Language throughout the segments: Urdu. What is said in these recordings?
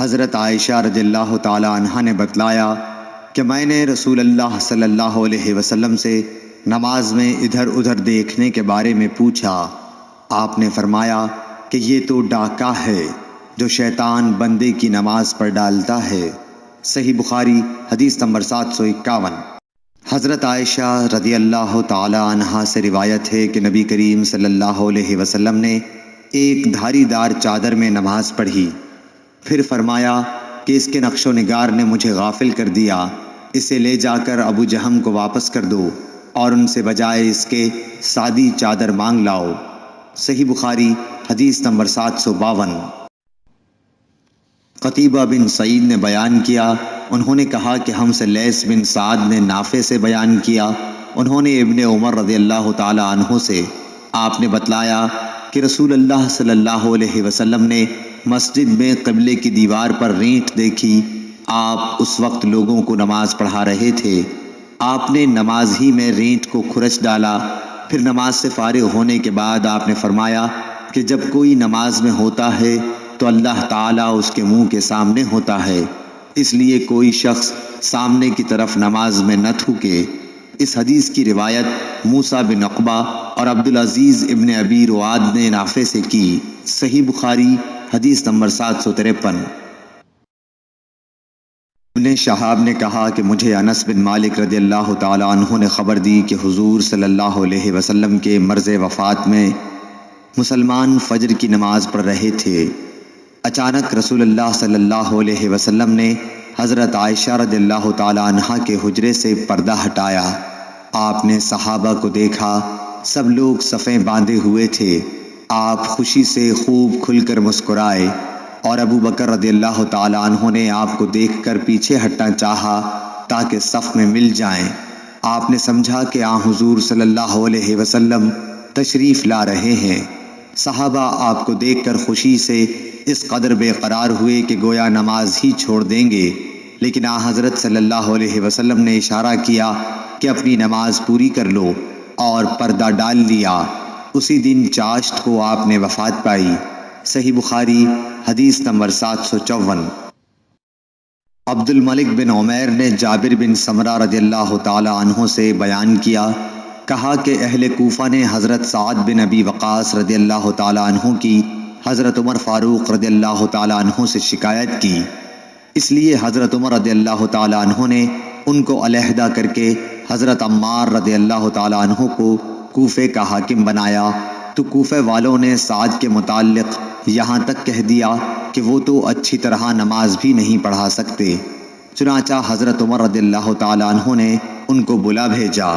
حضرت عائشہ رضی اللہ تعالی عنہا نے بتلایا کہ میں نے رسول اللہ صلی اللہ علیہ وسلم سے نماز میں ادھر ادھر دیکھنے کے بارے میں پوچھا۔ آپ نے فرمایا کہ یہ تو ڈاکہ ہے جو شیطان بندے کی نماز پر ڈالتا ہے۔ صحیح بخاری حدیث نمبر 751۔ حضرت عائشہ رضی اللہ تعالی عنہا سے روایت ہے کہ نبی کریم صلی اللہ علیہ وسلم نے ایک دھاری دار چادر میں نماز پڑھی، پھر فرمایا کہ اس کے نقش و نگار نے مجھے غافل کر دیا، اسے لے جا کر ابو جہم کو واپس کر دو اور ان سے بجائے اس کے سادی چادر مانگ لاؤ۔ صحیح بخاری حدیث نمبر 752۔ قتیبہ بن سعید نے بیان کیا، انہوں نے کہا کہ ہم سے لیث بن سعد نے نافع سے بیان کیا، انہوں نے ابن عمر رضی اللہ تعالی عنہ سے، آپ نے بتلایا کہ رسول اللہ صلی اللہ علیہ وسلم نے مسجد میں قبلے کی دیوار پر رینٹ دیکھی۔ آپ اس وقت لوگوں کو نماز پڑھا رہے تھے، آپ نے نماز ہی میں رینٹ کو کھرچ ڈالا، پھر نماز سے فارغ ہونے کے بعد آپ نے فرمایا کہ جب کوئی نماز میں ہوتا ہے تو اللہ تعالیٰ اس کے منہ کے سامنے ہوتا ہے، اس لیے کوئی شخص سامنے کی طرف نماز میں نہ تھوکے۔ اس حدیث کی روایت موسیٰ بن عقبہ اور عبدالعزیز ابن ابی رواد نے نافع سے کی۔ صحیح بخاری حدیث نمبر 753۔ ابن شہاب نے کہا کہ مجھے انس بن مالک رضی اللہ تعالی عنہ نے خبر دی کہ حضور صلی اللہ علیہ وسلم کے مرض وفات میں مسلمان فجر کی نماز پڑھ رہے تھے۔ اچانک رسول اللہ صلی اللہ علیہ وسلم نے حضرت عائشہ رضی اللہ تعالی عنہا کے حجرے سے پردہ ہٹایا۔ آپ نے صحابہ کو دیکھا، سب لوگ صفیں باندھے ہوئے تھے۔ آپ خوشی سے خوب کھل کر مسکرائے اور ابو بکر رضی اللہ تعالی عنہ نے آپ کو دیکھ کر پیچھے ہٹنا چاہا تاکہ صف میں مل جائیں۔ آپ نے سمجھا کہ حضور صلی اللہ علیہ وسلم تشریف لا رہے ہیں۔ صحابہ آپ کو دیکھ کر خوشی سے اس قدر بے قرار ہوئے کہ گویا نماز ہی چھوڑ دیں گے، لیکن حضرت صلی اللہ علیہ وسلم نے اشارہ کیا کہ اپنی نماز پوری کر لو اور پردہ ڈال لیا۔ اسی دن چاشت کو آپ نے وفات پائی۔ صحیح بخاری حدیث نمبر 754۔ عبد الملک بن عمیر نے جابر بن سمرہ رضی اللہ تعالی عنہ سے بیان کیا، کہا کہ اہل کوفہ نے حضرت سعد بن ابی وقاص رضی اللہ تعالی عنہ کی حضرت عمر فاروق رضی اللہ تعالی عنہ سے شکایت کی، اس لیے حضرت عمر رضی اللہ تعالی عنہ نے ان کو علیحدہ کر کے حضرت عمار رضی اللہ تعالی عنہ کو کوفے کا حاکم بنایا، تو کوفے والوں نے سعد کے متعلق یہاں تک کہہ دیا کہ وہ تو اچھی طرح نماز بھی نہیں پڑھا سکتے۔ چنانچہ حضرت عمر رضی اللہ تعالی عنہ نے ان کو بلا بھیجا۔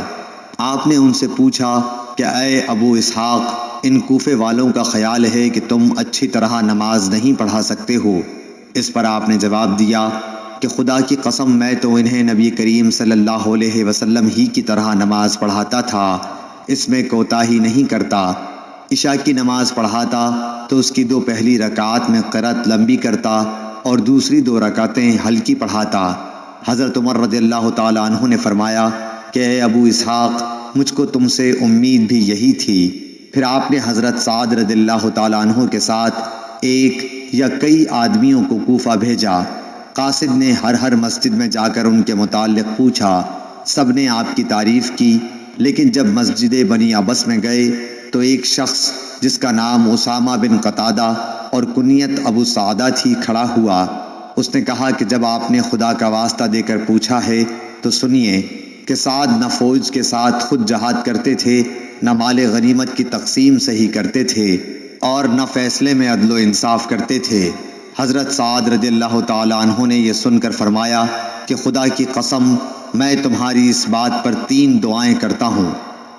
آپ نے ان سے پوچھا کہ اے ابو اسحاق، ان کوفے والوں کا خیال ہے کہ تم اچھی طرح نماز نہیں پڑھا سکتے ہو۔ اس پر آپ نے جواب دیا کہ خدا کی قسم میں تو انہیں نبی کریم صلی اللہ علیہ وسلم ہی کی طرح نماز پڑھاتا تھا، اس میں کوتاہی نہیں کرتا۔ عشاء کی نماز پڑھاتا تو اس کی 2 پہلی رکعات میں قرأت لمبی کرتا اور دوسری 2 رکعتیں ہلکی پڑھاتا۔ حضرت عمر رضی اللہ تعالی عنہ نے فرمایا کہ اے ابو اسحاق، مجھ کو تم سے امید بھی یہی تھی۔ پھر آپ نے حضرت سعد رضی اللہ تعالی عنہ کے ساتھ ایک یا کئی آدمیوں کو کوفہ بھیجا۔ قاصد نے ہر مسجد میں جا کر ان کے متعلق پوچھا، سب نے آپ کی تعریف کی، لیکن جب مسجد بنی عبس میں گئے تو ایک شخص جس کا نام اسامہ بن قتادہ اور کنیت ابو سعدہ تھی کھڑا ہوا۔ اس نے کہا کہ جب آپ نے خدا کا واسطہ دے کر پوچھا ہے تو سنیے کہ سعد نہ فوج کے ساتھ خود جہاد کرتے تھے، نہ مال غنیمت کی تقسیم صحیح کرتے تھے، اور نہ فیصلے میں عدل و انصاف کرتے تھے۔ حضرت سعد رضی اللہ تعالی عنہ نے یہ سن کر فرمایا کہ خدا کی قسم میں تمہاری اس بات پر 3 دعائیں کرتا ہوں۔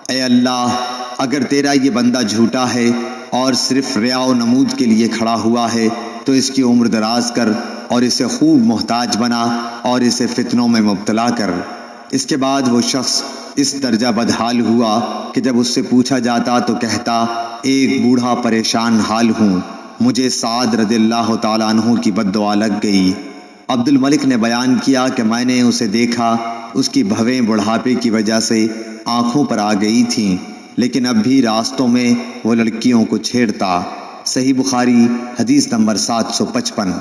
اے اللہ، اگر تیرا یہ بندہ جھوٹا ہے اور صرف ریا و نمود کے لیے کھڑا ہوا ہے تو اس کی عمر دراز کر اور اسے خوب محتاج بنا اور اسے فتنوں میں مبتلا کر۔ اس کے بعد وہ شخص اس درجہ بدحال ہوا کہ جب اس سے پوچھا جاتا تو کہتا، ایک بوڑھا پریشان حال ہوں، مجھے سعد رضی اللہ تعالی عنہ کی بد دعا لگ گئی۔ عبد الملک نے بیان کیا کہ میں نے اسے دیکھا، اس کی بھویں بڑھاپے کی وجہ سے آنکھوں پر آ گئی تھیں، لیکن اب بھی راستوں میں وہ لڑکیوں کو چھیڑتا۔ صحیح بخاری حدیث نمبر 755۔